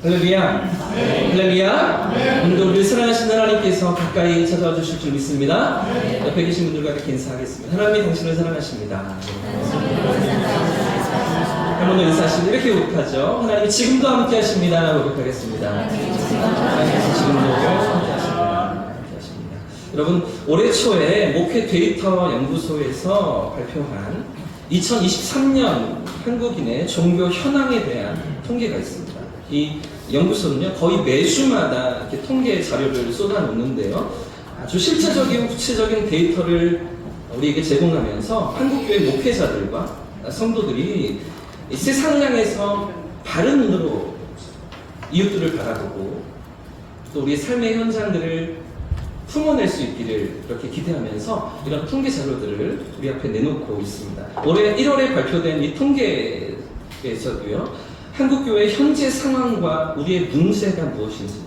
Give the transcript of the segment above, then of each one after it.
할렐루야. 할렐루야. 오늘도 우리를 사랑하신 하나님께서 가까이 찾아와 주실 줄 믿습니다. 옆에 계신 분들과 이렇게 인사하겠습니다. 하나님이 당신을 사랑하십니다. 한 번 더 인사하시면 이렇게 고백하죠. 하나님이 지금도 함께 하십니다. 고백하겠습니다. 하나님께서 지금도 함께 하십니다. 여러분, 올해 초에 목회 데이터 연구소에서 발표한 2023년 한국인의 종교 현황에 대한 통계가 있습니다. 이 연구소는요, 거의 매주마다 이렇게 통계 자료를 쏟아놓는데요, 아주 실제적인 구체적인 데이터를 우리에게 제공하면서 한국교회 목회자들과 성도들이 이 세상을 향해서 바른 눈으로 이웃들을 바라보고 또 우리의 삶의 현장들을 품어낼 수 있기를 이렇게 기대하면서 이런 통계 자료들을 우리 앞에 내놓고 있습니다. 올해 1월에 발표된 이 통계에서도요, 한국교회의 현재 상황과 우리의 문제가 무엇인지,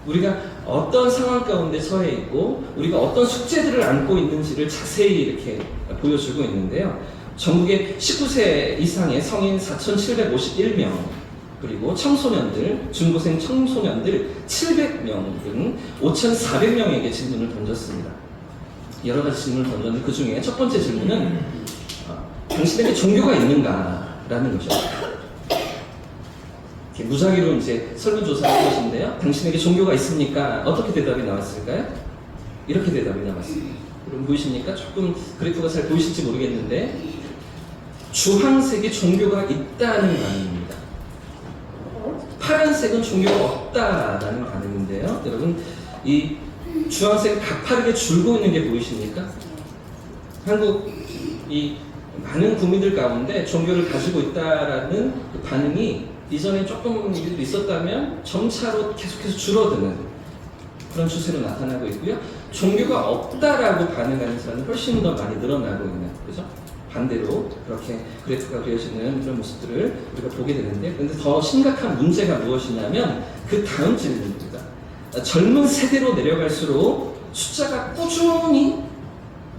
우리가 어떤 상황 가운데 처해 있고 우리가 어떤 숙제들을 안고 있는지를 자세히 이렇게 보여주고 있는데요. 전국의 19세 이상의 성인 4,751명, 그리고 청소년들, 중고생 청소년들 700명 등 5,400명에게 질문을 던졌습니다. 여러 가지 질문을 던졌는데 그 중에 첫 번째 질문은 당신에게 종교가 있는가라는 거죠. 무작위로 이제 설문조사를 한 것인데요. 당신에게 종교가 있습니까? 어떻게 대답이 나왔을까요? 이렇게 대답이 나왔습니다. 여러분 보이십니까? 조금 그래프가 잘 보이실지 모르겠는데 주황색이 종교가 있다는 반응입니다. 파란색은 종교가 없다라는 반응인데요. 여러분, 이 주황색이 가파르게 줄고 있는 게 보이십니까? 한국 이 많은 국민들 가운데 종교를 가지고 있다라는 그 반응이 이전에 조금 일도 있었다면 점차로 계속해서 줄어드는 그런 추세로 나타나고 있고요. 종교가 없다라고 반응하는 사람은 훨씬 더 많이 늘어나고 있는, 그죠? 반대로 그렇게 그래프가 그려지는 그런 모습들을 우리가 보게 되는데, 그런데 더 심각한 문제가 무엇이냐면 그 다음 질문입니다. 젊은 세대로 내려갈수록 숫자가 꾸준히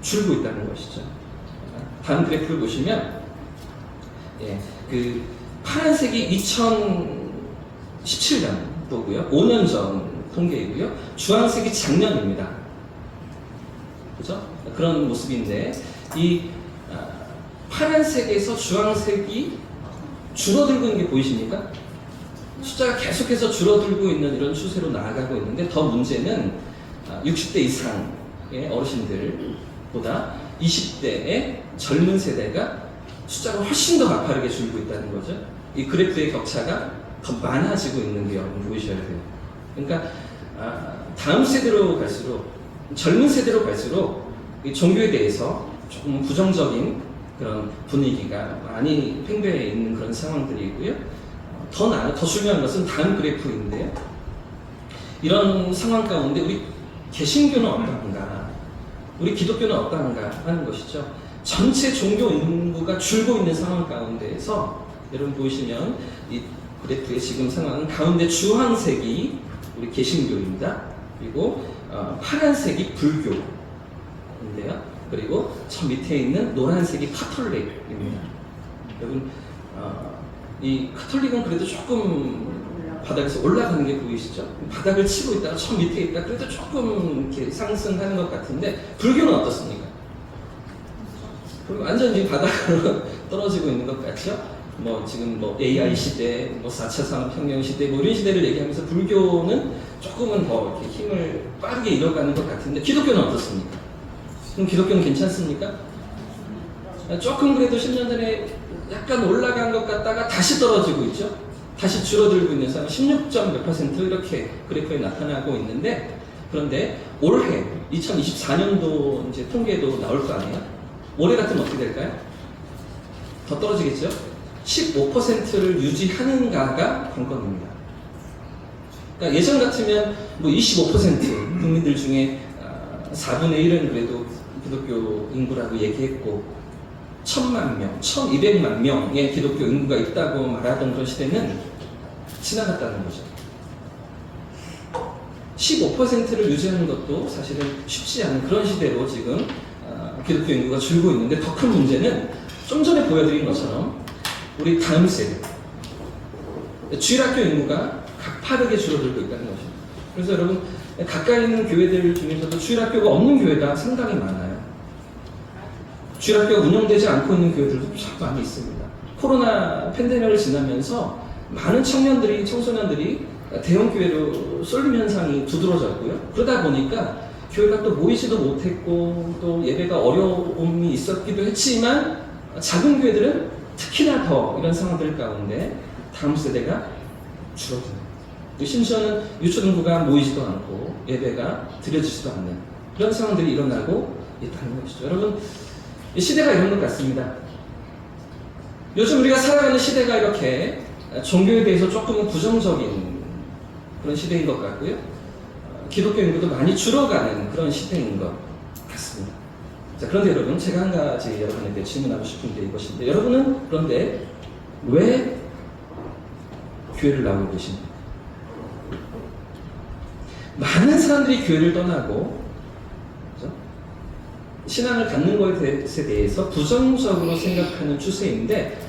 줄고 있다는 것이죠. 다음 그래프를 보시면, 그 파란색이 2017년도고요. 5년 전 통계이고요. 주황색이 작년입니다. 그죠? 그런 모습인데, 이 파란색에서 주황색이 줄어들고 있는 게 보이십니까? 숫자가 계속해서 줄어들고 있는 이런 추세로 나아가고 있는데, 더 문제는 60대 이상의 어르신들보다 20대의 젊은 세대가 숫자가 훨씬 더 가파르게 줄고 있다는 거죠. 이 그래프의 격차가 더 많아지고 있는 게 여러분 보이셔야 돼요. 그러니까 다음 세대로 갈수록, 젊은 세대로 갈수록 이 종교에 대해서 조금 부정적인 그런 분위기가 많이 팽배해 있는 그런 상황들이고요. 더 중요한 것은 다음 그래프인데요. 이런 상황 가운데 우리 개신교는 어떠한가, 우리 기독교는 어떠한가 하는 것이죠. 전체 종교 인구가 줄고 있는 상황 가운데에서 여러분 보시면 이 그래프의 지금 상황은 가운데 주황색이 우리 개신교입니다. 그리고 파란색이 불교인데요. 그리고 저 밑에 있는 노란색이 카톨릭입니다. 여러분, 이 카톨릭은 그래도 조금 바닥에서 올라가는 게 보이시죠? 바닥을 치고 있다가 저 밑에 있다 그래도 조금 이렇게 상승하는 것 같은데, 불교는 어떻습니까? 완전 지금 바닥으로 떨어지고 있는 것 같죠? 지금 AI 시대, 4차 산업혁명 시대, 이런 시대를 얘기하면서 불교는 조금은 더 이렇게 힘을 빠르게 잃어가는 것 같은데, 기독교는 어떻습니까? 그럼 기독교는 괜찮습니까? 조금 그래도 10년 전에 약간 올라간 것 같다가 다시 떨어지고 있죠? 다시 줄어들고 있는 상황, 16점 몇 % 이렇게 그래프에 나타나고 있는데, 그런데 올해 2024년도 이제 통계도 나올 거 아니에요? 올해 같으면 어떻게 될까요? 더 떨어지겠죠? 15%를 유지하는가가 관건입니다. 그러니까 예전 같으면 25% 국민들 중에 4분의 1은 그래도 기독교 인구라고 얘기했고 1,000만 명, 1,200만 명의 기독교 인구가 있다고 말하던 그런 시대는 지나갔다는 거죠. 15%를 유지하는 것도 사실은 쉽지 않은 그런 시대로 지금 기독교 인구가 줄고 있는데, 더 큰 문제는 좀 전에 보여드린 것처럼 우리 다음 세대, 주일학교 인구가 가파르게 줄어들고 있다는 것입니다. 그래서 여러분, 가까이 있는 교회들 중에서도 주일학교가 없는 교회가 상당히 많아요. 주일학교가 운영되지 않고 있는 교회들도 참 많이 있습니다. 코로나 팬데믹을 지나면서 많은 청소년들이 대형 교회로 쏠림 현상이 두드러졌고요. 그러다 보니까 교회가 또 모이지도 못했고 또 예배가 어려움이 있었기도 했지만 작은 교회들은 특히나 더 이런 상황들 가운데 다음 세대가 줄어드는, 심지어는 유초 인구가 모이지도 않고 예배가 드려지지도 않는 그런 상황들이 일어나고 있다는 것이죠. 여러분, 이 시대가 이런 것 같습니다. 요즘 우리가 살아가는 시대가 이렇게 종교에 대해서 조금은 부정적인 그런 시대인 것 같고요. 기독교 인구도 많이 줄어가는 그런 시대인 것 같습니다. 자, 그런데 여러분, 제가 한 가지 여러분에게 질문하고 싶은 게 이것인데, 여러분은 그런데 왜 교회를 나오고 계십니까? 많은 사람들이 교회를 떠나고, 그렇죠? 신앙을 갖는 것에 대해서 부정적으로 생각하는 추세인데,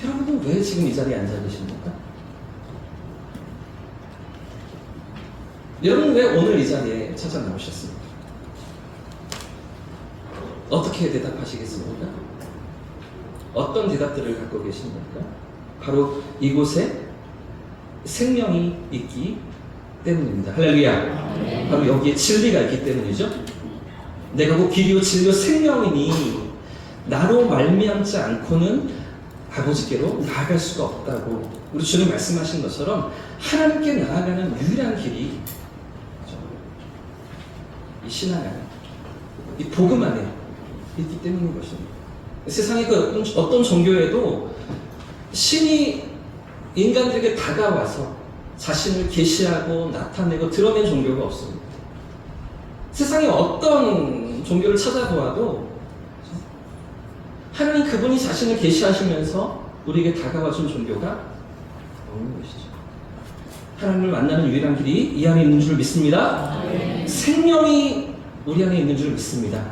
여러분은 왜 지금 이 자리에 앉아 계십니까? 여러분 왜 오늘 이 자리에 찾아 나오셨습니까? 어떻게 대답하시겠습니까? 어떤 대답들을 갖고 계십니까? 바로 이곳에 생명이 있기 때문입니다. 할렐루야. 바로 여기에 진리가 있기 때문이죠. 내가 곧 길이요 진리요 생명이니 나로 말미암지 않고는 아버지께로 나아갈 수가 없다고 우리 주님 말씀하신 것처럼 하나님께 나아가는 유일한 길이 이 신앙 안에, 이 복음 안에 있기 때문인 것입니다. 세상의 그 어떤 종교에도 신이 인간들에게 다가와서 자신을 계시하고 나타내고 드러낸 종교가 없습니다. 세상의 어떤 종교를 찾아보아도 하나님 그분이 자신을 계시하시면서 우리에게 다가와 준 종교가 없는 것이죠. 하나님을 만나는 유일한 길이 이 안에 있는 줄 믿습니다. 생명이 우리 안에 있는 줄 믿습니다.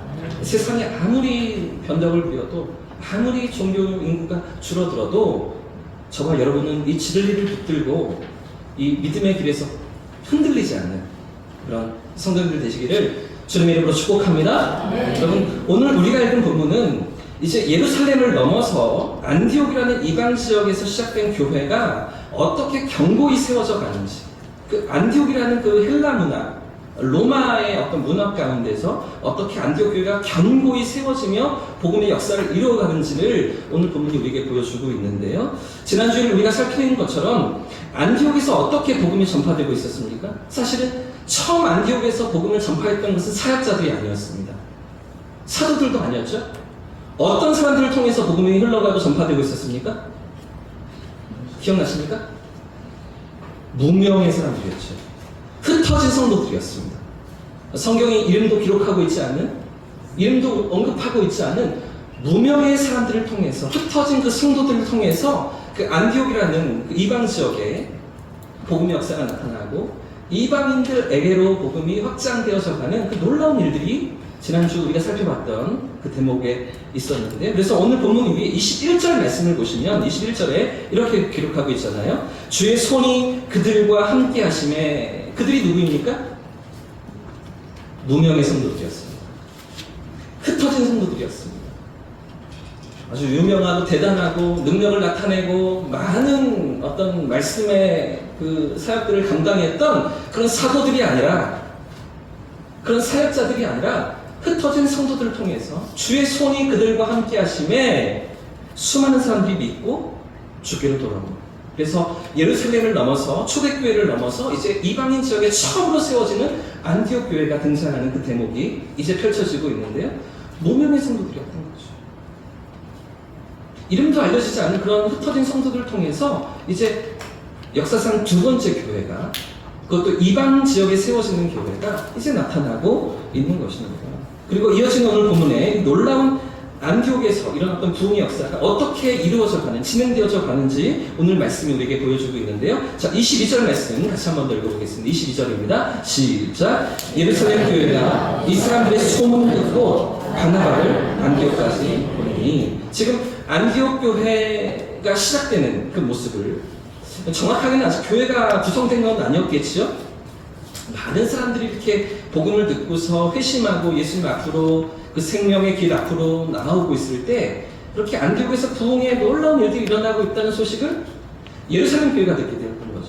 세상에 아무리 변덕을 부려도 아무리 종교 인구가 줄어들어도 저와 여러분은 이 진리를 붙들고 이 믿음의 길에서 흔들리지 않는 그런 성도님들 되시기를 주님의 이름으로 축복합니다. 여러분, 오늘 우리가 읽은 본문은 이제 예루살렘을 넘어서 안디옥이라는 이방 지역에서 시작된 교회가 어떻게 견고히 세워져 가는지, 그 안디옥이라는 그 헬라 문화, 로마의 어떤 문화 가운데서 어떻게 안디옥 교회가 견고히 세워지며 복음의 역사를 이루어가는지를 오늘 본문이 우리에게 보여주고 있는데요. 지난주에 우리가 살펴본 것처럼 안디옥에서 어떻게 복음이 전파되고 있었습니까? 사실은 처음 안디옥에서 복음을 전파했던 것은 사역자들이 아니었습니다. 사도들도 아니었죠. 어떤 사람들을 통해서 복음이 흘러가고 전파되고 있었습니까? 기억나십니까? 무명의 사람들이었죠. 흩어진 성도들이었습니다. 성경이 이름도 기록하고 있지 않은, 이름도 언급하고 있지 않은 무명의 사람들을 통해서, 흩어진 그 성도들을 통해서 그 안디옥이라는 그 이방 지역에 복음의 역사가 나타나고 이방인들에게로 복음이 확장되어져 가는 그 놀라운 일들이 지난주 우리가 살펴봤던 그 대목에 있었는데, 그래서 오늘 본문 위에 21절 말씀을 보시면 21절에 이렇게 기록하고 있잖아요. 주의 손이 그들과 함께 하심에, 그들이 누구입니까? 무명의 성도들이었습니다. 흩어진 성도들이었습니다. 아주 유명하고 대단하고 능력을 나타내고 많은 어떤 말씀의 그 사역들을 감당했던 그런 사도들이 아니라, 그런 사역자들이 아니라 흩어진 성도들을 통해서 주의 손이 그들과 함께 하심에 수많은 사람들이 믿고 주께로 돌아옵니다. 그래서 예루살렘을 넘어서, 초대교회를 넘어서 이제 이방인 지역에 처음으로 세워지는 안디옥 교회가 등장하는 그 대목이 이제 펼쳐지고 있는데요. 무명의 성도들이었던 거죠. 이름도 알려지지 않은 그런 흩어진 성도들을 통해서 이제 역사상 두 번째 교회가, 그것도 이방 지역에 세워지는 교회가 이제 나타나고 있는 것입니다. 그리고 이어지는 오늘 본문에 놀라운 안디옥에서 일어났던 부흥의 역사가 어떻게 이루어져 가는, 진행되어져 가는지 오늘 말씀이 우리에게 보여주고 있는데요. 자, 22절 말씀 같이 한번 더 읽어보겠습니다. 22절입니다. 시작. 예루살렘 교회가 이 사람들의 소문을 듣고 바나바를 안디옥까지 보내니, 지금 안디옥 교회가 시작되는 그 모습을 정확하게는 아직 교회가 구성된 건 아니었겠죠? 많은 사람들이 이렇게 복음을 듣고서 회심하고 예수님 앞으로 그 생명의 길 앞으로 나아오고 있을 때 그렇게 안디옥에서 부흥의 놀라운 일들이 일어나고 있다는 소식을 예루살렘 교회가 듣게 되는 거죠.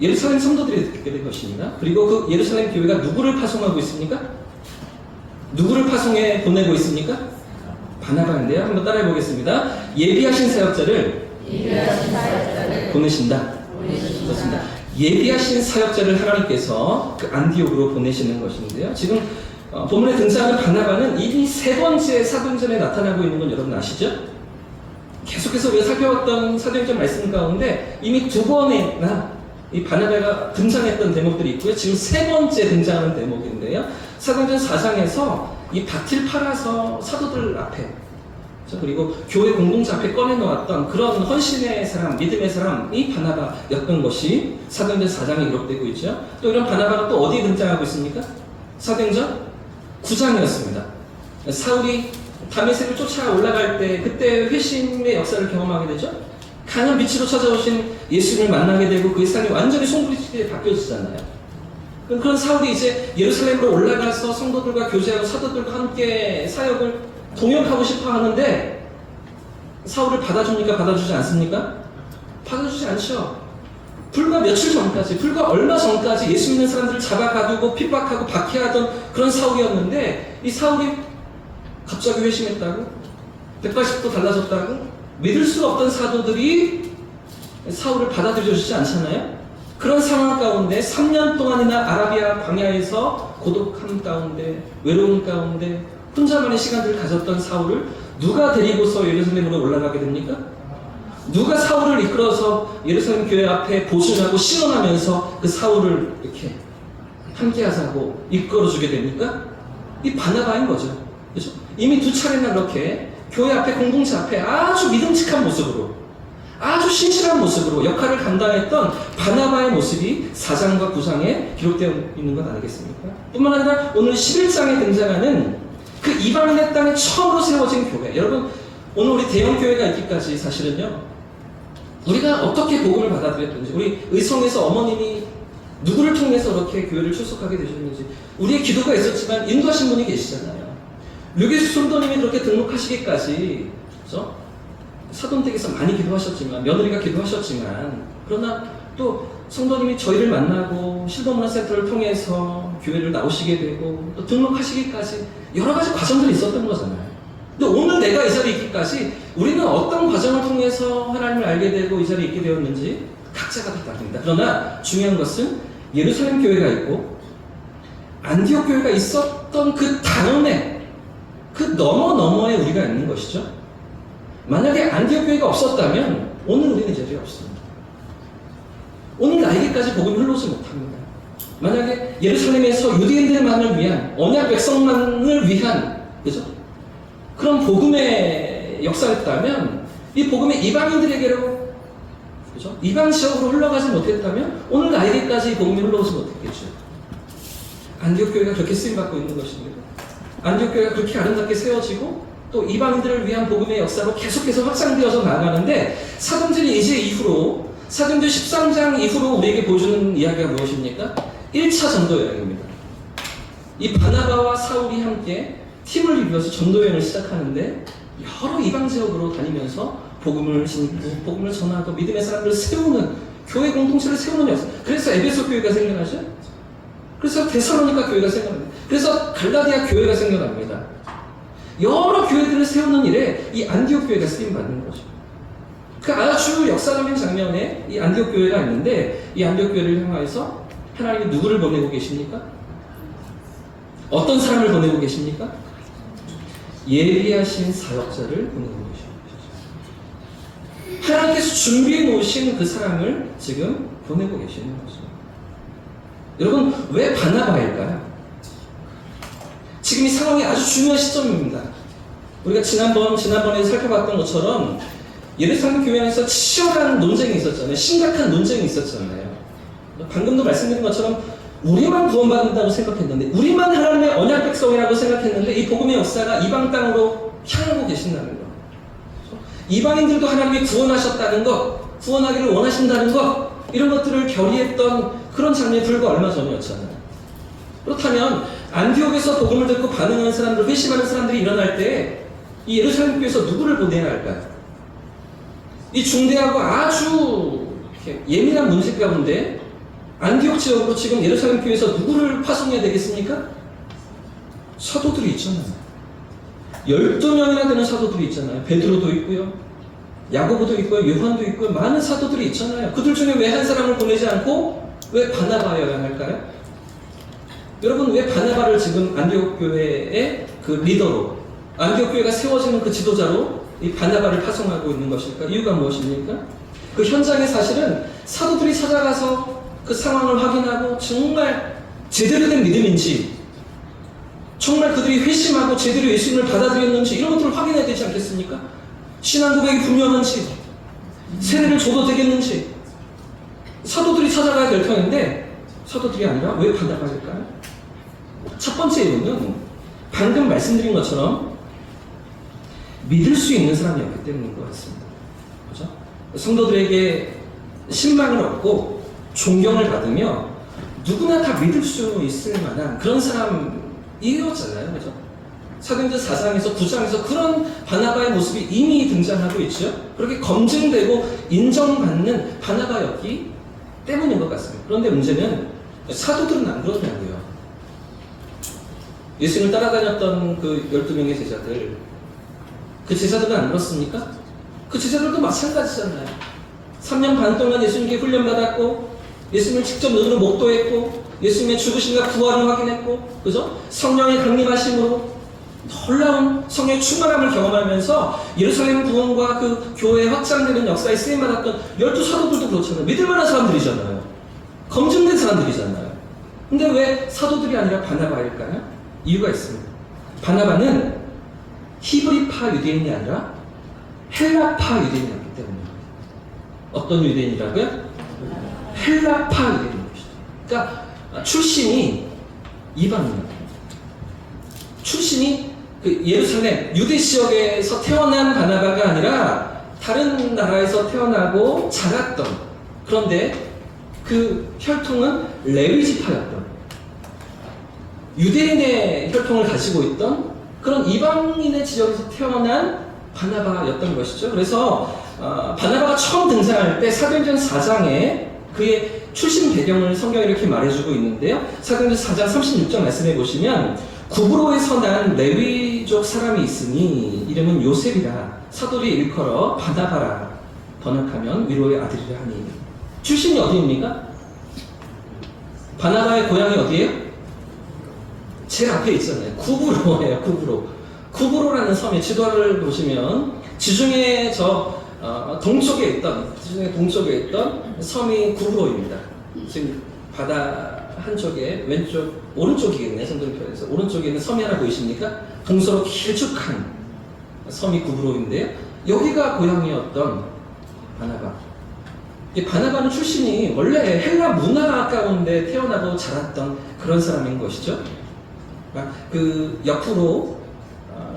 예루살렘 성도들이 듣게 된 것입니다. 그리고 그 예루살렘 교회가 누구를 파송하고 있습니까? 누구를 파송해 보내고 있습니까? 바나바인데요. 한번 따라해 보겠습니다. 예비하신 사역자를 보내신다. 그렇습니다. 예비하신 사역자를 하나님께서 그 안디옥으로 보내시는 것인데요. 지금 본문에 등장하는 바나바는 이미 세 번째 사도행전에 나타나고 있는 건 여러분 아시죠? 계속해서 우리가 살펴왔던 사도행전 말씀 가운데 이미 두 번이나 이 바나바가 등장했던 대목들이 있고요. 지금 세 번째 등장하는 대목인데요. 사도행전 4장에서 이 밭을 팔아서 사도들 앞에 그리고 교회 공동체 앞에 꺼내놓았던 그런 헌신의 사람, 믿음의 사람이 바나바였던 것이 사도행전 4장에 기록되고 있죠. 또 이런 바나바가 또 어디에 등장하고 있습니까? 사도행전 9장이었습니다. 사울이 다메섹을 쫓아 올라갈 때 그때 회심의 역사를 경험하게 되죠. 강한 빛으로 찾아오신 예수님을 만나게 되고 그의 삶이 완전히 송두리째 바뀌어지잖아요. 그런 사울이 이제 예루살렘으로 올라가서 성도들과 교제하고 사도들과 함께 사역을 동역하고 싶어 하는데 사울을 받아줍니까? 받아주지 않습니까? 받아주지 않죠. 불과 며칠 전까지, 불과 얼마 전까지 예수 믿는 사람들을 잡아가두고 핍박하고 박해하던 그런 사울이었는데 이 사울이 갑자기 회심했다고? 180도 달라졌다고? 믿을 수 없던 사도들이 사울을 받아들여주지 않잖아요? 그런 상황 가운데 3년 동안이나 아라비아 광야에서 고독함 가운데, 외로움 가운데 혼자만의 시간들을 가졌던 사울을 누가 데리고서 예루살렘으로 올라가게 됩니까? 누가 사울을 이끌어서 예루살렘 교회 앞에 보증하고 신원하면서 그 사울을 이렇게 함께 하자고 이끌어주게 됩니까? 이 바나바인 거죠. 그렇죠? 이미 두 차례나 그렇게 교회 앞에 공동체 앞에 아주 믿음직한 모습으로 아주 신실한 모습으로 역할을 감당했던 바나바의 모습이 4장과 9장에 기록되어 있는 것 아니겠습니까? 뿐만 아니라 오늘 11장에 등장하는 그 이방인의 땅에 처음으로 세워진 교회. 여러분, 오늘 우리 대형 교회가 있기까지 사실은요, 우리가 어떻게 복음을 받아들였든지, 우리 의성에서 어머님이 누구를 통해서 그렇게 교회를 출석하게 되셨는지, 우리의 기도가 있었지만 인도하신 분이 계시잖아요. 류계수 성도님이 그렇게 등록하시기까지, 그렇죠? 사돈댁에서 많이 기도하셨지만, 며느리가 기도하셨지만, 그러나 또 성도님이 저희를 만나고 실버문화센터를 통해서 교회를 나오시게 되고 또 등록하시기까지 여러 가지 과정들이 있었던 거잖아요. 근데 오늘 내가 이 자리에 있기까지 우리는 어떤 과정을 통해서 하나님을 알게 되고 이 자리에 있게 되었는지 각자가 다 다릅니다. 그러나 중요한 것은 예루살렘 교회가 있고 안디옥 교회가 있었던 그 다음에 그 너머에 우리가 있는 것이죠. 만약에 안디옥 교회가 없었다면 오늘 우리는 이 자리에 없습니다. 오늘 나에게까지 복음이 흘러오지 못합니다. 만약에 예루살렘에서 유대인들만을 위한 언약 백성만을 위한 그죠? 그런 복음의 역사였다면 이 복음이 이방인들에게로 그죠? 이방 지역으로 흘러가지 못했다면 오늘 나에게까지 복음이 흘러오지 못했겠죠. 안디옥 교회가 그렇게 쓰임받고 있는 것입니다. 안디옥 교회가 그렇게 아름답게 세워지고 또 이방인들을 위한 복음의 역사로 계속해서 확장되어서 나아가는데 사도행전 이제 이후로 사도행전 13장 이후로 우리에게 보여주는 이야기가 무엇입니까? 1차 전도 여행입니다. 이 바나바와 사울이 함께 팀을 이루어서 전도 여행을 시작하는데 여러 이방 지역으로 다니면서 복음을 전하고 복음을 전하고 믿음의 사람들을 세우는 교회 공동체를 세우는 역사. 그래서 에베소 교회가 생겨나죠. 그래서 데살로니가 교회가 생겨납니다. 그래서 갈라디아 교회가 생겨납니다. 여러 교회들을 세우는 일에 이 안디옥 교회가 쓰임받는 거죠. 그 아주 역사적인 장면에 이 안디옥 교회가 있는데 이 안디옥 교회를 향하여서 하나님이 누구를 보내고 계십니까? 어떤 사람을 보내고 계십니까? 예비하신 사역자를 보내고 계십니다. 하나님께서 준비해 놓으신 그 사람을 지금 보내고 계시는 거죠. 여러분, 왜 바나바일까요? 지금 이 상황이 아주 중요한 시점입니다. 우리가 지난번에 살펴봤던 것처럼 예루살렘 교회 안에서 치열한 논쟁이 있었잖아요. 심각한 논쟁이 있었잖아요. 방금도 말씀드린 것처럼 우리만 구원받는다고 생각했는데, 우리만 하나님의 언약 백성이라고 생각했는데 이 복음의 역사가 이방 땅으로 향하고 계신다는 것. 이방인들도 하나님이 구원하셨다는 것, 구원하기를 원하신다는 것, 이런 것들을 결의했던 그런 장면이 불과 얼마 전이었잖아요. 그렇다면 안디옥에서 복음을 듣고 반응하는 사람들, 회심하는 사람들이 일어날 때 이 예루살렘 교회에서 누구를 보내야 할까요? 이 중대하고 아주 예민한 문제 가운데 안디옥 지역으로 지금 예루살렘 교회에서 누구를 파송해야 되겠습니까? 사도들이 있잖아요. 12명이나 되는 사도들이 있잖아요. 베드로도 있고요, 야고보도 있고요, 요한도 있고요, 많은 사도들이 있잖아요. 그들 중에 왜 한 사람을 보내지 않고 왜 바나바여야 할까요? 여러분, 왜 바나바를 지금 안디옥 교회의 그 리더로, 안디옥 교회가 세워지는 그 지도자로 이 바나바를 파송하고 있는 것일까? 이유가 무엇입니까? 그 현장에 사실은 사도들이 찾아가서 그 상황을 확인하고 정말 제대로 된 믿음인지, 정말 그들이 회심하고 제대로 예수님을 받아들였는지 이런 것들을 확인해야 되지 않겠습니까? 신앙 고백이 분명한지, 세례를 줘도 되겠는지 사도들이 찾아가야 될 터인데 사도들이 아니라 왜 바나바일까요? 첫 번째 이유는 방금 말씀드린 것처럼 믿을 수 있는 사람이었기 때문인 것 같습니다. 그렇죠? 성도들에게 신망을 얻고 존경을 받으며 누구나 다 믿을 수 있을 만한 그런 사람이었잖아요. 그렇죠? 사도행전 4장에서 9장에서 그런 바나바의 모습이 이미 등장하고 있죠. 그렇게 검증되고 인정받는 바나바였기 때문인 것 같습니다. 그런데 문제는 사도들은 안 그러냐고요. 예수님을 따라다녔던 그 12명의 제자들, 그 제자들은 안 그렇습니까? 그 제자들도 마찬가지잖아요. 3년 반 동안 예수님께 훈련받았고, 예수님을 직접 눈으로 목도했고, 예수님의 죽으심과 부활을 확인했고, 그죠? 성령의 강림하심으로 놀라운 성령의 충만함을 경험하면서 예루살렘 부흥과 그 교회 확장되는 역사에 쓰임받았던 12사도들도 그렇잖아요. 믿을만한 사람들이잖아요. 검증된 사람들이잖아요. 근데 왜 사도들이 아니라 바나바일까요? 이유가 있습니다. 바나바는 히브리파 유대인이 아니라 헬라파 유대인이었기 때문입니다. 어떤 유대인이라고요? 헬라파 유대인입니다. 그러니까 출신이 이방인입니다. 출신이 그 예루살렘 유대 지역에서 태어난 바나바가 아니라 다른 나라에서 태어나고 자랐던, 그런데 그 혈통은 레위지파였던, 유대인의 혈통을 가지고 있던 그런 이방인의 지역에서 태어난 바나바였던 것이죠. 그래서 바나바가 처음 등장할 때 사도행전 4장에 그의 출신 배경을 성경이 이렇게 말해주고 있는데요. 사도행전 4장 36절 말씀해 보시면 구브로에서 난 레위족 사람이 있으니 이름은 요셉이라 사도들이 일컬어 바나바라 번역하면 위로의 아들이라 하니. 출신이 어디입니까? 바나바의 고향이 어디예요? 제일 앞에 있잖아요. 구브로예요. 구브로라는 섬의 지도를 보시면 지중해 동쪽에 있던 섬이 구브로입니다. 지금 바다 한쪽에 오른쪽이겠네요. 성도표에서 오른쪽에 있는 섬이 하나 보이십니까? 동서로 길쭉한 섬이 구브로인데요. 여기가 고향이었던 바나바. 이 바나바는 출신이 원래 헬라 문화 가운데 태어나고 자랐던 그런 사람인 것이죠. 그 옆으로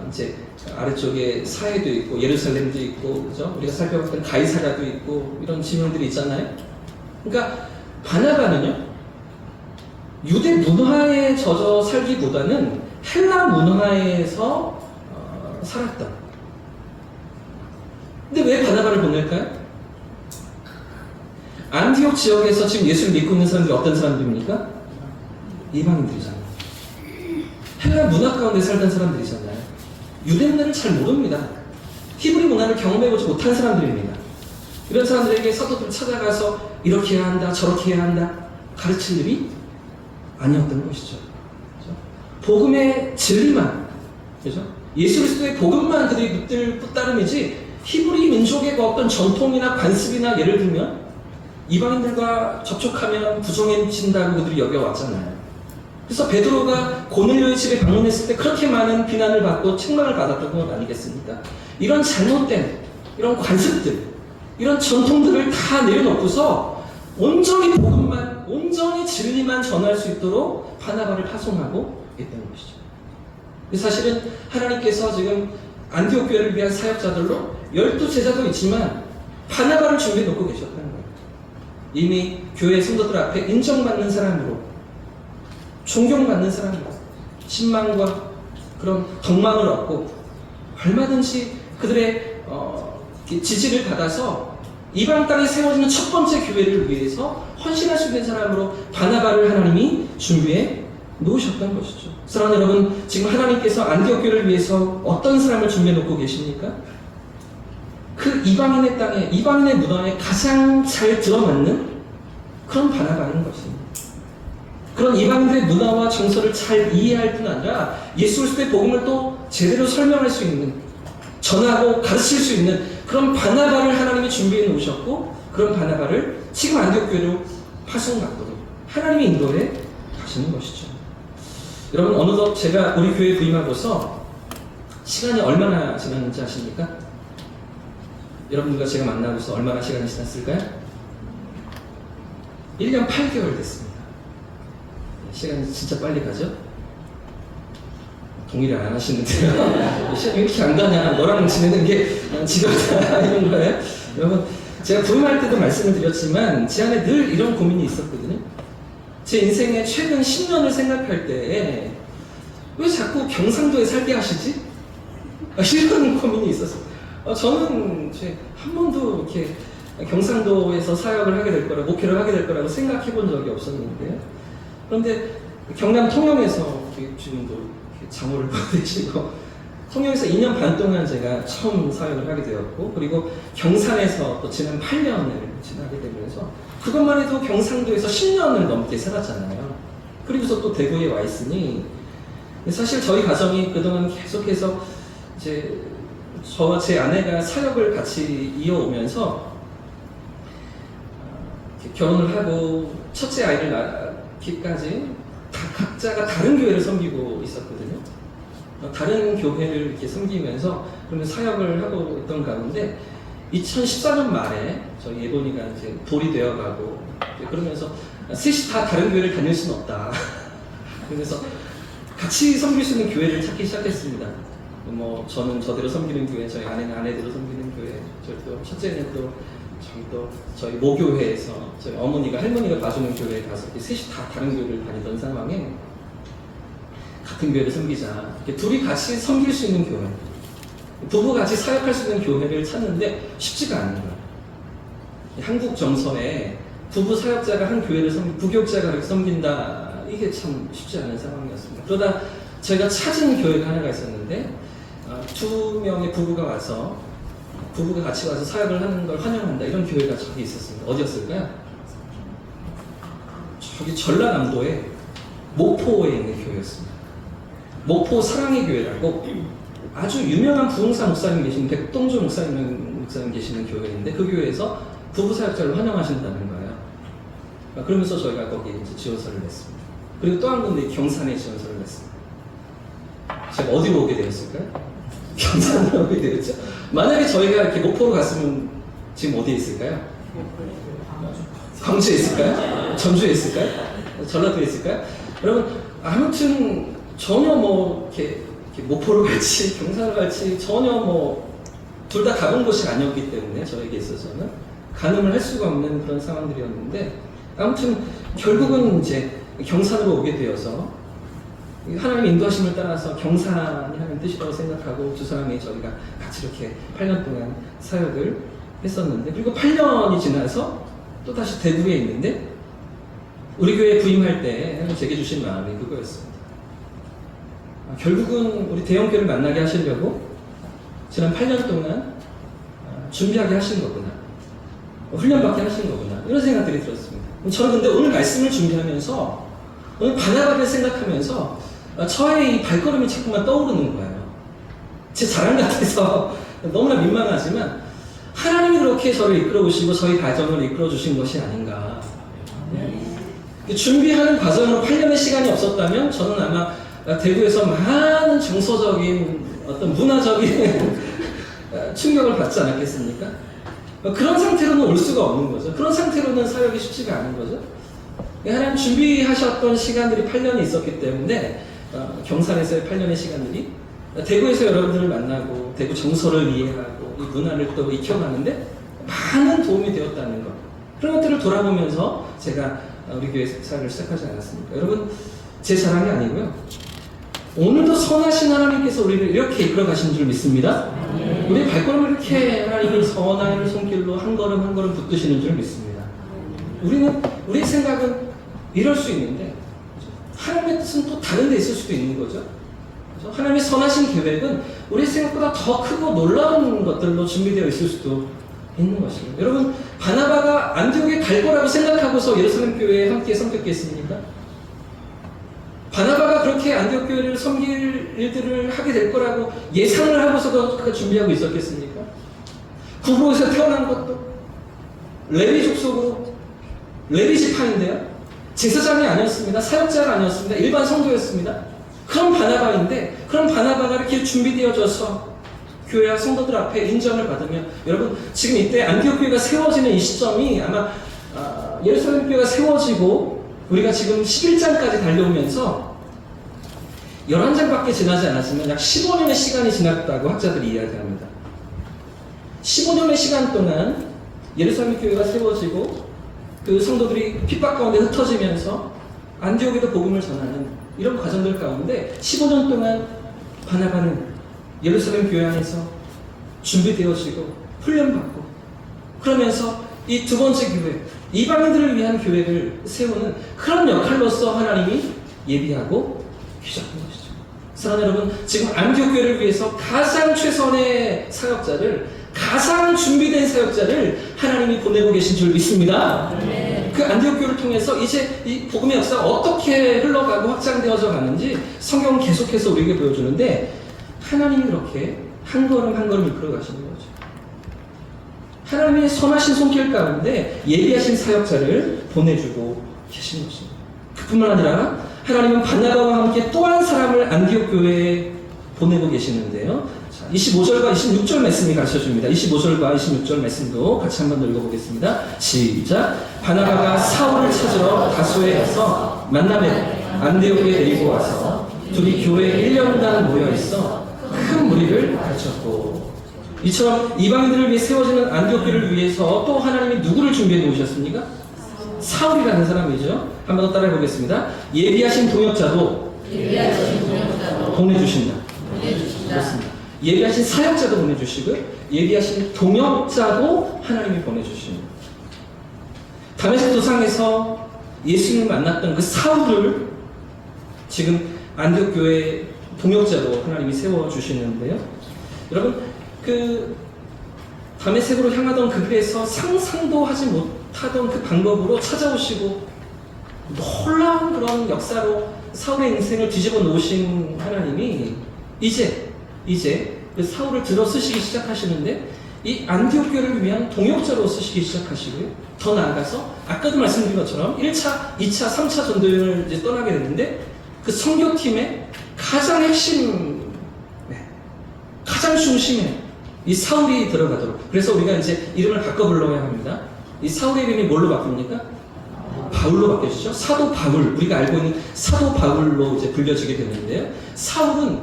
이제 아래쪽에 사해도 있고 예루살렘도 있고, 그죠? 우리가 살펴봤던 가이사랴도 있고 이런 지명들이 있잖아요. 그러니까 바나바는요, 유대 문화에 젖어 살기보다는 헬라 문화에서 살았다. 근데 왜 바나바를 보낼까요? 안디옥 지역에서 지금 예수를 믿고 있는 사람들이 어떤 사람들입니까? 이방인들이잖아요. 헬라 문화 가운데 살던 사람들이잖아요. 유대 문화를 잘 모릅니다. 히브리 문화를 경험해보지 못한 사람들입니다. 이런 사람들에게 사도들을 찾아가서 이렇게 해야 한다, 저렇게 해야 한다 가르칠 일이 아니었던 것이죠. 그렇죠? 복음의 진리만, 그렇죠? 예수 그리스도의 복음만 그들이 붙들 따름이지 히브리 민족의 어떤 전통이나 관습이나, 예를 들면 이방인들과 접촉하면 부정해진다고 그들이 여겨왔잖아요. 그래서 베드로가 고넬료의 집에 방문했을 때 그렇게 많은 비난을 받고 책망을 받았던 건 아니겠습니까? 이런 잘못된 이런 관습들, 이런 전통들을 다 내려놓고서 온전히 복음만, 온전히 진리만 전할 수 있도록 바나바를 파송하고 있다는 것이죠. 사실은 하나님께서 지금 안디옥 교회를 위한 사역자들로 12제자도 있지만 바나바를 준비해 놓고 계셨다는 거예요. 이미 교회 성도들 앞에 인정받는 사람으로, 존경받는 사람으로, 신망과 그런 덕망을 얻고 얼마든지 그들의 지지를 받아서 이방 땅에 세워지는 첫 번째 교회를 위해서 헌신할 수 있는 사람으로 바나바를 하나님이 준비해 놓으셨던 것이죠. 사랑하는 여러분, 지금 하나님께서 안디옥 교회를 위해서 어떤 사람을 준비해 놓고 계십니까? 그 이방인의 땅에, 이방인의 문화에 가장 잘 들어맞는 그런 바나바인 것입니다. 그런 이방인들의 문화와 정서를 잘 이해할 뿐 아니라 예수 그리스도의 복음을 또 제대로 설명할 수 있는, 전하고 가르칠 수 있는 그런 바나바를 하나님이 준비해 놓으셨고, 그런 바나바를 지금 안디옥 교회로 파송받도록 하나님이 인도해 가시는 것이죠. 여러분, 어느덧 제가 우리 교회에 부임하고서 시간이 얼마나 지났는지 아십니까? 여러분과 제가 만나고서 얼마나 시간이 지났을까요? 1년 8개월 됐습니다. 시간이 진짜 빨리 가죠? 동의를 안 하시는데요. 시간이 왜 이렇게 안 가냐, 너랑 지내는 게 지겹다 이런 거예요. 여러분, 제가 부임할 때도 말씀을 드렸지만 제 안에 늘 이런 고민이 있었거든요. 제 인생의 최근 10년을 생각할 때 왜 자꾸 경상도에 살게 하시지? 이런 고민이 있었어요. 저는 한 번도 이렇게 경상도에서 사역을 하게 될 거라, 목회를 하게 될 거라고 생각해 본 적이 없었는데요. 그런데 경남 통영에서 지금도 장호를 보내시고, 통영에서 2년 반 동안 제가 처음 사역을 하게 되었고, 그리고 경산에서 또 지난 8년을 지나게 되면서 그것만 해도 경상도에서 10년을 넘게 살았잖아요. 그리고서 또 대구에 와 있으니, 사실 저희 가정이 그동안 계속해서 저와 제 아내가 사역을 같이 이어오면서 결혼을 하고 첫째 아이를 낳기까지 각자가 다른 교회를 섬기고 있었거든요. 다른 교회를 이렇게 섬기면서 그러면 사역을 하고 있던 가운데 2014년 말에 저희 예본이가 이제 돌이 되어가고, 그러면서 셋이 다 다른 교회를 다닐 수는 없다. 그래서 같이 섬길 수 있는 교회를 찾기 시작했습니다. 저는 저대로 섬기는 교회, 저희 아내는 아내대로 섬기는 교회, 또 첫째는 저희 모교회에서 저희 할머니가 봐주는 교회에 가서 셋이 다 다른 교회를 다니던 상황에 같은 교회를 섬기자, 이렇게 둘이 같이 섬길 수 있는 교회, 부부 같이 사역할 수 있는 교회를 찾는데 쉽지가 않은 거예요. 한국 정서에 부부 사역자가 한 교회를 부교육자가 이렇게 섬긴다, 이게 참 쉽지 않은 상황이었습니다. 그러다 저희가 찾은 교회가 하나가 있었는데, 2명의 부부가 와서, 부부가 같이 와서 사역을 하는 걸 환영한다, 이런 교회가 저기 있었습니다. 어디였을까요? 저기 전라남도의 목포에 있는 교회였습니다. 목포 사랑의 교회라고 아주 유명한 부흥사 목사님 계신 백동조 목사님 계시는 교회인데, 그 교회에서 부부 사역자를 환영하신다는 거예요. 그러면서 저희가 거기 이제 지원서를 냈습니다. 그리고 또 한 군데 경산에 지원서를 냈습니다. 제가 어디로 오게 되었을까요? 경산으로 오게 되었죠. 만약에 저희가 이렇게 목포로 갔으면 지금 어디에 있을까요? 광주에 있을까요? 전주에 있을까요? 전라도에 있을까요? 여러분, 아무튼 전혀 이렇게 목포로 갈지 경산을 갈지 전혀 둘 다 가본 곳이 아니었기 때문에 저에게 있어서는 가늠을 할 수가 없는 그런 상황들이었는데, 아무튼 결국은 이제 경산으로 오게 되어서 하나님의 인도하심을 따라서 경산이 하는 뜻이라고 생각하고 두 사람이 저희가 같이 이렇게 8년 동안 사역을 했었는데, 그리고 8년이 지나서 또 다시 대구에 있는데, 우리 교회에 부임할 때 하나님 제게 주신 마음이 그거였습니다. 결국은 우리 대형교회를 만나게 하시려고 지난 8년 동안 준비하게 하신 거구나, 훈련받게 하신 거구나, 이런 생각들이 들었습니다. 저는 근데 오늘 말씀을 준비하면서, 오늘 바나바를 생각하면서 저의 이 발걸음이 자꾸만 떠오르는 거예요. 제 자랑 같아서 너무나 민망하지만 하나님이 그렇게 저를 이끌어 오시고 저희 가정을 이끌어 주신 것이 아닌가. 준비하는 과정으로 8년의 시간이 없었다면 저는 아마 대구에서 많은 정서적인 어떤 문화적인 충격을 받지 않았겠습니까? 그런 상태로는 올 수가 없는 거죠. 그런 상태로는 사역이 쉽지가 않은 거죠. 하나님 준비하셨던 시간들이 8년이 있었기 때문에 경산에서의 8년의 시간들이 대구에서 여러분들을 만나고 대구 정서를 이해하고 이 문화를 또 익혀가는데 많은 도움이 되었다는 것. 그런 것들을 돌아보면서 제가 우리 교회 사역을 시작하지 않았습니까? 여러분, 제 자랑이 아니고요. 오늘도 선하신 하나님께서 우리를 이렇게 이끌어 가신 줄 믿습니다. 우리의 발걸음을 이렇게 하나님이 선한 손길로 한 걸음 한 걸음 붙드시는 줄 믿습니다. 우리의 생각은 이럴 수 있는데 하나님의 뜻은 또 다른 데 있을 수도 있는 거죠. 하나님의 선하신 계획은 우리 생각보다 더 크고 놀라운 것들로 준비되어 있을 수도 있는 것입니다. 여러분, 바나바가 안디옥에 갈 거라고 생각하고서 예루살렘 교회에 함께 섬겼겠습니까? 바나바가 그렇게 안디옥 교회를 섬길 일들을 하게 될 거라고 예상을 하고서도 준비하고 있었겠습니까? 구브로에서 태어난 것도 레위 족속으로 레위 지파인데요. 제사장이 아니었습니다. 사역자가 아니었습니다. 일반 성도였습니다. 그런 바나바인데 그런 바나바가 이렇게 준비되어져서 교회와 성도들 앞에 인정을 받으며 여러분 지금 이때 안디옥 교회가 세워지는 이 시점이 아마 예루살렘 교회가 세워지고 우리가 지금 11장까지 달려오면서 11장밖에 지나지 않았지만 약 15년의 시간이 지났다고 학자들이 이야기합니다. 15년의 시간 동안 예루살렘 교회가 세워지고 그 성도들이 핍박 가운데 흩어지면서 안디옥에도 복음을 전하는 이런 과정들 가운데 15년 동안 바나바는 예루살렘 교회 안에서 준비되어지고 훈련받고 그러면서 이 두 번째 교회 이방인들을 위한 교회를 세우는 그런 역할로서 하나님이 예비하고 계셨던 것이죠. 사랑하는 여러분, 지금 안디옥 교회를 위해서 가장 최선의 사역자를 가장 준비된 사역자를 하나님이 보내고 계신 줄 믿습니다. 그 안디옥 교회를 통해서 이제 이 복음의 역사가 어떻게 흘러가고 확장되어져 가는지 성경은 계속해서 우리에게 보여주는데 하나님이 그렇게 한 걸음 한 걸음 이끌어 가시는 거죠. 하나님의 선하신 손길 가운데 예비하신 사역자를 보내주고 계신 것입니다. 그뿐만 아니라 하나님은 바나바와 함께 또 한 사람을 안디옥 교회에 보내고 계시는데요. 25절과 26절 말씀이 가르쳐줍니다. 25절과 26절 말씀도 같이 한번 읽어보겠습니다. 시작. 바나바가 사울을 찾으러 다소에 가서 만나매 안디옥에 데리고 와서 둘이 교회에 1년간 모여있어 큰 무리를 가르쳤고 이처럼 이방인들을 위해 세워지는 안디옥 교회를 위해서 또 하나님이 누구를 준비해 놓으셨습니까? 사울이라는 사람이죠. 한번 더 따라해 보겠습니다. 예비하신 동역자도 보내주신다. 그렇습니다. 예비하신 사역자도 보내주시고 예비하신 동역자도 하나님이 보내주십니다. 다메섹 도상에서 예수님을 만났던 그 사울을 지금 안디옥 교회 동역자로 하나님이 세워주시는데요. 여러분, 그 다메섹으로 향하던 그 길에서 상상도 하지 못하던 그 방법으로 찾아오시고 놀라운 그런 역사로 사울의 인생을 뒤집어 놓으신 하나님이 이제 그 사울을 들어 쓰시기 시작하시는데 이 안디옥 교회를 위한 동역자로 쓰시기 시작하시고요. 더 나아가서 아까도 말씀드린 것처럼 1차, 2차, 3차 전도여행을 이제 떠나게 됐는데 그 선교팀의 가장 핵심, 가장 중심에 이 사울이 들어가도록. 그래서 우리가 이제 이름을 바꿔 불러야 합니다. 이 사울의 이름이 뭘로 바뀝니까? 바울로 바뀌어지죠. 사도 바울, 우리가 알고 있는 사도 바울로 이제 불려지게 되는데요. 사울은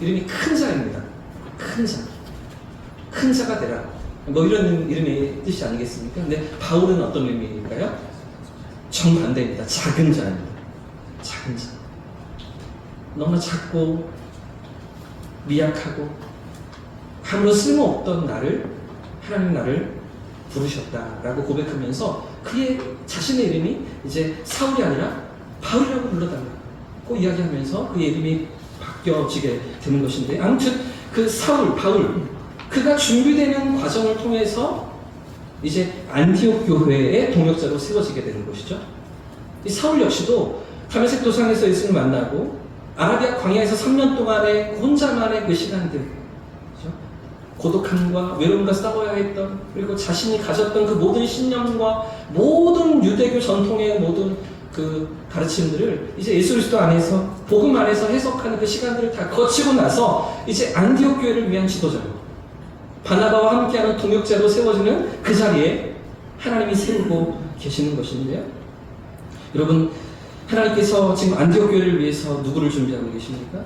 이름이 큰 자입니다. 큰 자. 큰 자가 되라. 뭐 이런 이름의 뜻이 아니겠습니까? 근데 바울은 어떤 의미일까요? 정반대입니다. 작은 자입니다. 작은 자. 너무나 작고 미약하고 아무런 쓸모없던 나를 하나님 나를 부르셨다라고 고백하면서 그의 자신의 이름이 이제 사울이 아니라 바울이라고 불러달라고 이야기하면서 그의 이름이 바뀌어지게 되는 것인데 아무튼 그 사울, 바울 그가 준비되는 과정을 통해서 이제 안디옥 교회의 동역자로 세워지게 되는 것이죠. 이 사울 역시도 다메섹 도상에서 예수님을 만나고 아라비아 광야에서 3년 동안의 혼자만의 그 시간들, 그렇죠? 고독함과 외로움과 싸워야 했던, 그리고 자신이 가졌던 그 모든 신념과 모든 유대교 전통의 모든 그 가르침들을 이제 예수 그리스도 안에서 복음 안에서 해석하는 그 시간들을 다 거치고 나서 이제 안디옥 교회를 위한 지도자로 바나바와 함께하는 동역자로 세워지는 그 자리에 하나님이 세우고 계시는 것인데요. 여러분, 하나님께서 지금 안디옥 교회를 위해서 누구를 준비하고 계십니까?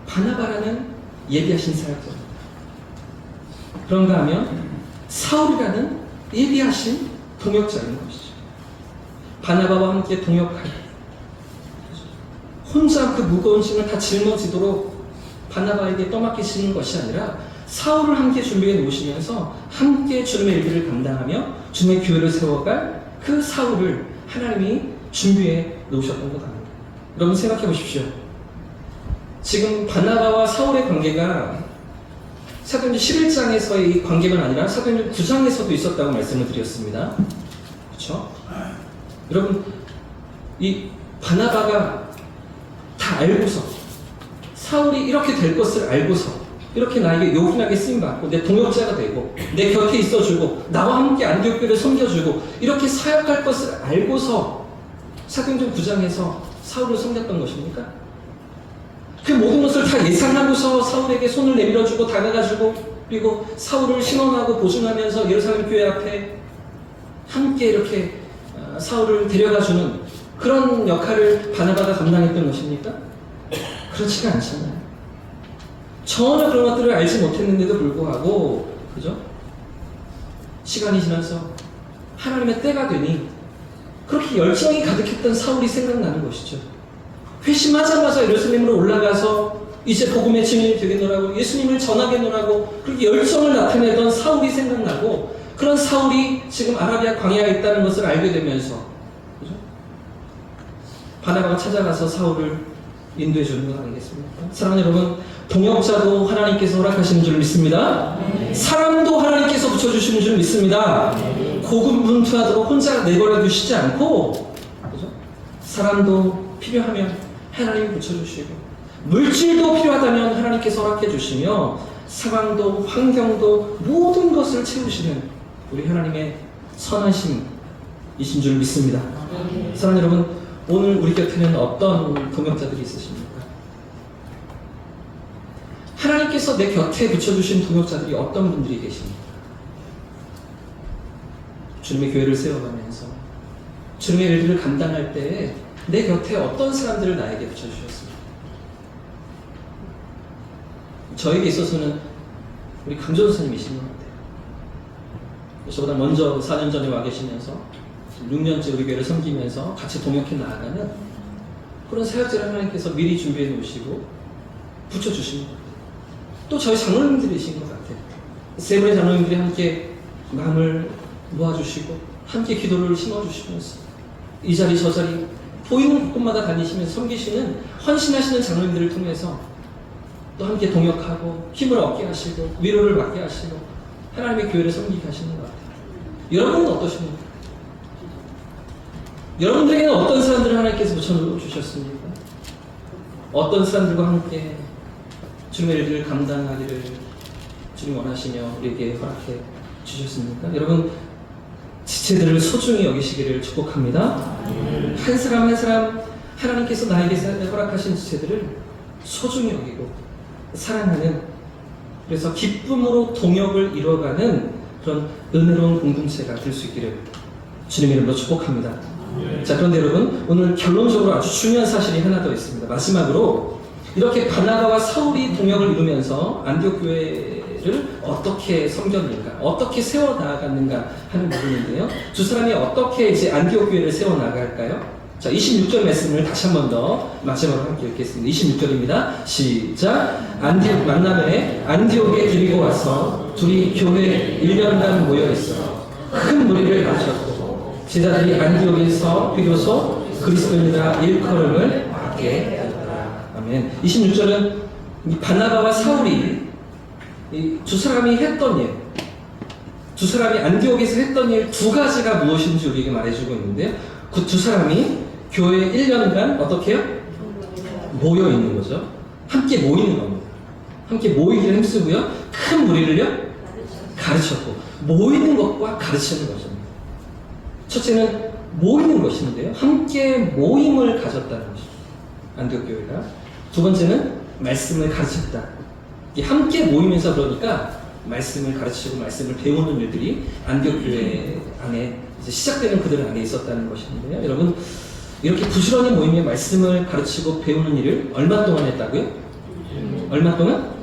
바나바라는 예비하신 사역자입니다. 그런가 하면 사울이라는 예비하신 동역자인 것이죠. 바나바와 함께 동역할 혼자 그 무거운 짐을 다 짊어지도록 바나바에게 떠맡기시는 것이 아니라 사울을 함께 준비해 놓으시면서 함께 주님의 일들을 감당하며 주님의 교회를 세워갈 그 사울을 하나님이 준비해 놓으셨던 것 같습니다. 여러분 생각해 보십시오. 지금 바나바와 사울의 관계가 사도행전 11장에서의 이 관계가 아니라 사도행전 9장에서도 있었다고 말씀을 드렸습니다. 그렇죠? 여러분 이 바나바가 다 알고서 사울이 이렇게 될 것을 알고서 이렇게 나에게 요긴하게 쓰임받고 내 동역자가 되고 내 곁에 있어주고 나와 함께 안디옥 교회를 섬겨주고 이렇게 사역할 것을 알고서 사도행전 9장에서 사울을 섬겼던 것입니까? 그 모든 것을 다 예상하고서 사울에게 손을 내밀어주고 다가가주고 그리고 사울을 신원하고 보증하면서 예루살렘 교회 앞에 함께 이렇게 사울을 데려가주는 그런 역할을 바나바가 감당했던 것입니까? 그렇지가 않잖아요. 전혀 그런 것들을 알지 못했는데도 불구하고 그죠? 시간이 지나서 하나님의 때가 되니 그렇게 열정이 가득했던 사울이 생각나는 것이죠. 회심하자마자 예루살렘으로 올라가서 이제 복음의 증인이 되겠노라고 예수님을 전하겠노라고 그렇게 열정을 나타내던 사울이 생각나고 그런 사울이 지금 아라비아 광야에 있다는 것을 알게 되면서 그죠? 바나바가 찾아가서 사울을 인도해 주는 것 아니겠습니까? 사랑하는 여러분, 동역자도 하나님께서 허락하시는 줄 믿습니다. 사람도 하나님께서 붙여주시는 줄 믿습니다. 고군분투하도록 혼자 내버려 두시지 않고 그죠? 사람도 필요하면 하나님이 붙여주시고 물질도 필요하다면 하나님께서 허락해 주시며 상황도 환경도 모든 것을 채우시는 우리 하나님의 선하심이신 줄 믿습니다. 사랑하는 여러분, 오늘 우리 곁에는 어떤 동역자들이 있으십니까? 하나님께서 내 곁에 붙여주신 동역자들이 어떤 분들이 계십니까? 주님의 교회를 세워가면서 주님의 일들을 감당할 때에 내 곁에 어떤 사람들을 나에게 붙여주셨습니까? 저에게 있어서는 우리 강전사님이신 것 같아요. 저보다 먼저 4년 전에 와 계시면서 6년째 우리 교회를 섬기면서 같이 동역해 나아가는 그런 사역자를 하나님께서 미리 준비해 놓으시고 붙여주신 것 같아요. 또 저희 장로님들이신 것 같아요. 세 분의 장로님들이 함께 마음을 모아주시고 함께 기도를 심어주시면서 이 자리 저 자리 보이는 곳마다 다니시면서 섬기시는 헌신하시는 장로님들을 통해서 또 함께 동역하고 힘을 얻게 하시고 위로를 받게 하시고 하나님의 교회를 섬기게 하시는 것 같아요. 여러분은 어떠십니까? 여러분들에게는 어떤 사람들을 하나님께서 붙여주셨습니까? 어떤 사람들과 함께 주님의 일들을 감당하기를 주님 원하시며 우리에게 허락해 주셨습니까? 여러분, 지체들을 소중히 여기시기를 축복합니다. 한 사람 한 사람 하나님께서 나에게 허락하신 지체들을 소중히 여기고 사랑하는, 그래서 기쁨으로 동역을 이뤄가는 그런 은혜로운 공동체가 될 수 있기를 주님의 이름으로 축복합니다. 자, 그런데 여러분, 오늘 결론적으로 아주 중요한 사실이 하나 더 있습니다. 마지막으로 이렇게 바나바와 사울이 동역을 이루면서 안디옥 교회를 어떻게 섬겼는가, 어떻게 세워나갔는가 하는 부분인데요. 두 사람이 어떻게 이제 안디옥 교회를 세워나갈까요? 자, 26절 말씀을 다시 한 번 더 마지막으로 함께 읽겠습니다. 26절입니다. 시작! 안디옥 만남에 안디옥에 데리고 와서 둘이 교회 1년간 모여있어 큰 무리를 가졌고 제자들이 안디옥에서 비로소 그리스도인이라 일컬음을 받게 되었다. 아멘. 26절은 바나바와 사울이 이 두 사람이 했던 일, 두 사람이 안디옥에서 했던 일 두 가지가 무엇인지 우리에게 말해주고 있는데요. 그 두 사람이 교회 1년간 어떻게 해요? 모여 있는 거죠. 함께 모이는 겁니다. 함께 모이기를 힘쓰고요. 큰 무리를요 가르쳤고, 모이는 것과 가르치는 거죠. 첫째는 모이는 것인데요. 함께 모임을 가졌다는 것입니다. 안디옥 교회가. 두 번째는 말씀을 가르쳤다. 함께 모이면서 그러니까 말씀을 가르치고 말씀을 배우는 일들이 안디옥 교회 안에 이제 시작되는 그들 안에 있었다는 것인데요. 여러분, 이렇게 부지런히 모이며 말씀을 가르치고 배우는 일을 얼마 동안 했다고요? 얼마 동안?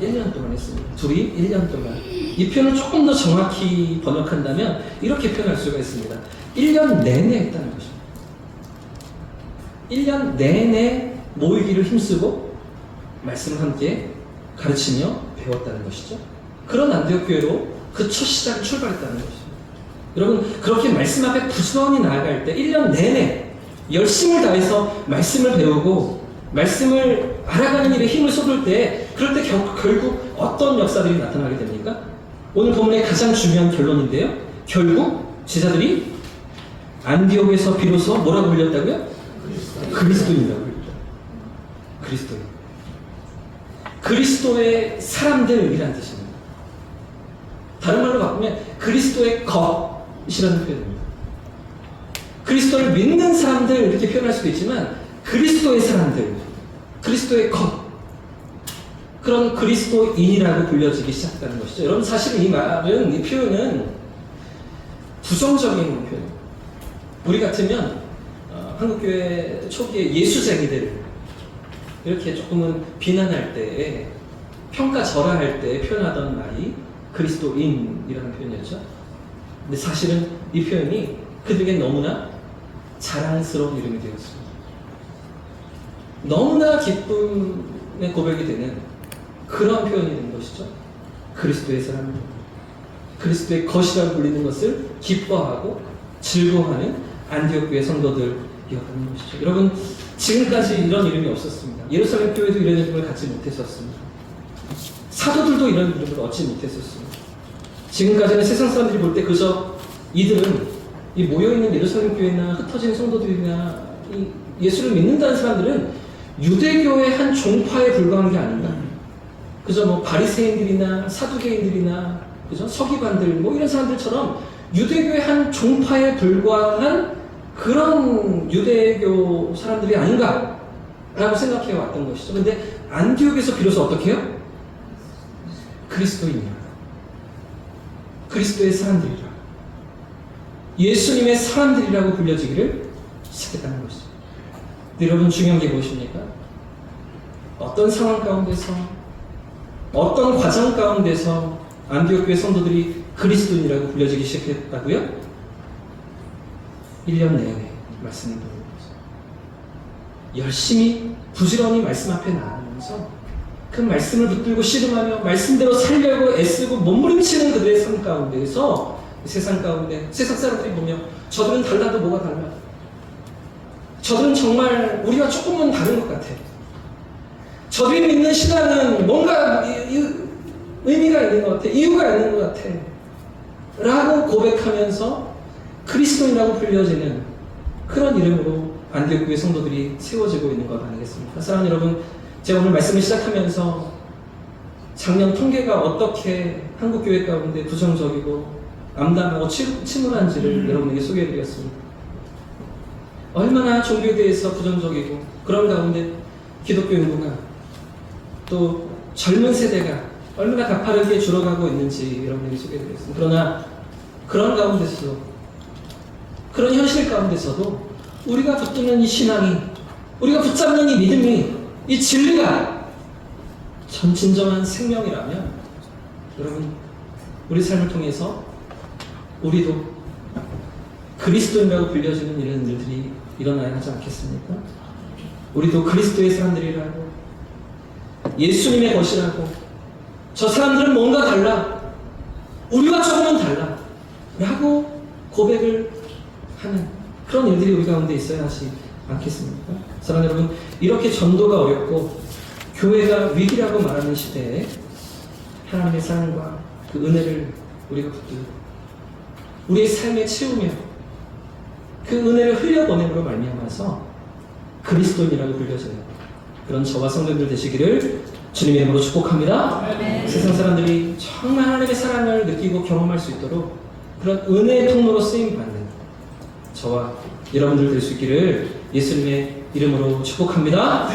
1년 동안 했습니다. 둘이 1년 동안. 이 표현을 조금 더 정확히 번역한다면 이렇게 표현할 수가 있습니다. 1년 내내 했다는 것입니다. 1년 내내 모이기를 힘쓰고 말씀을 함께 가르치며 배웠다는 것이죠. 그런 안디옥 교회로 그 첫 시작이 출발했다는 것입니다. 여러분, 그렇게 말씀 앞에 부지런히 나아갈 때 1년 내내 열심을 다해서 말씀을 배우고 말씀을 알아가는 일에 힘을 쏟을 때, 그럴 때 결국 어떤 역사들이 나타나게 됩니까? 오늘 본문의 가장 중요한 결론인데요. 결국 제자들이 안디옥에서 비로소 뭐라고 불렸다고요? 그리스도인이라고 불렸다. 그리스도인. 그리스도의 사람들이라는 뜻입니다. 다른 말로 바꾸면 그리스도의 것이라는 표현입니다. 그리스도를 믿는 사람들 이렇게 표현할 수도 있지만 그리스도의 사람들, 그리스도의 것, 그런 그리스도인이라고 불려지기 시작했다는 것이죠. 여러분, 사실 이 말은, 이 표현은 부정적인 표현입니다. 우리 같으면 한국교회 초기에 예수쟁이들 이렇게 조금은 비난할 때, 평가절하할 때 표현하던 말이 그리스도인이라는 표현이었죠. 근데 사실은 이 표현이 그들에게 너무나 자랑스러운 이름이 되었습니다. 너무나 기쁨의 고백이 되는 그런 표현이 된 것이죠. 그리스도의 사람, 그리스도의 것이라고 불리는 것을 기뻐하고 즐거워하는 안디옥 교회 성도들이었던 것이죠. 여러분, 지금까지 이런 이름이 없었습니다. 예루살렘 교회도 이런 이름을 갖지 못했었습니다. 사도들도 이런 이름을 얻지 못했었습니다. 지금까지는 세상 사람들이 볼 때 그저 이들은 이 모여있는 예루살렘 교회나 흩어진 성도들이나 이 예수를 믿는다는 사람들은 유대교의 한 종파에 불과한 게 아닌가. 그저 뭐 바리새인들이나 사두개인들이나 그죠? 서기관들 뭐 이런 사람들처럼 유대교의 한 종파에 불과한 그런 유대교 사람들이 아닌가라고 생각해 왔던 것이죠. 근데 안디옥에서 비로소 어떻게 해요? 그리스도인이라, 그리스도의 사람들이라, 예수님의 사람들이라고 불려지기를 시작했다는 것이죠. 여러분, 중요한 게 무엇입니까? 어떤 상황 가운데서, 어떤 과정 가운데서 안디옥 교회 성도들이 그리스도인이라고 불려지기 시작했다고요? 1년 내내 말씀을 배우면서 열심히 부지런히 말씀 앞에 나아가면서 그 말씀을 붙들고 씨름하며 말씀대로 살려고 애쓰고 몸부림치는 그들의 삶 가운데에서 세상 가운데 세상 사람들이 보면 저들은 달라도 뭐가 달라? 저들은 정말 우리와 조금은 다른 것 같아. 저들이 믿는 신앙은 뭔가 의미가 있는 것 같아. 이유가 있는 것 같아. 라고 고백하면서 그리스도인이라고 불려지는 그런 이름으로 안디옥 교회 성도들이 세워지고 있는 것 아니겠습니까? 사랑하는 여러분, 제가 오늘 말씀을 시작하면서 작년 통계가 어떻게 한국 교회 가운데 부정적이고 암담하고 침울한지를 여러분에게 소개해드렸습니다. 얼마나 종교에 대해서 부정적이고 그런 가운데 기독교 인구가 또 젊은 세대가 얼마나 가파르게 줄어가고 있는지 여러분에게 소개해드렸습니다. 그러나 그런 가운데서도, 그런 현실 가운데서도 우리가 붙드는 이 신앙이, 우리가 붙잡는 이 믿음이, 이 진리가 전 진정한 생명이라면 여러분, 우리 삶을 통해서 우리도 그리스도인이라고 불려지는 이런 일들이 일어나야 하지 않겠습니까? 우리도 그리스도의 사람들이라고, 예수님의 것이라고, 저 사람들은 뭔가 달라, 우리와 조금은 달라 라고 고백을 하는 그런 일들이 우리 가운데 있어야 하지 않겠습니까? 사랑하는 여러분, 이렇게 전도가 어렵고 교회가 위기라고 말하는 시대에 하나님의 사랑과 그 은혜를 우리가 붙들고 우리의 삶에 채우며 그 은혜를 흘려보냄으로 말미암아서 그리스도인이라고 불려지는 그런 저와 성도들 되시기를 주님의 이름으로 축복합니다. 세상 사람들이 정말 하나님의 사랑을 느끼고 경험할 수 있도록 그런 은혜의 통로로 쓰임받는 저와 여러분들 될 수 있기를 예수님의 이름으로 축복합니다.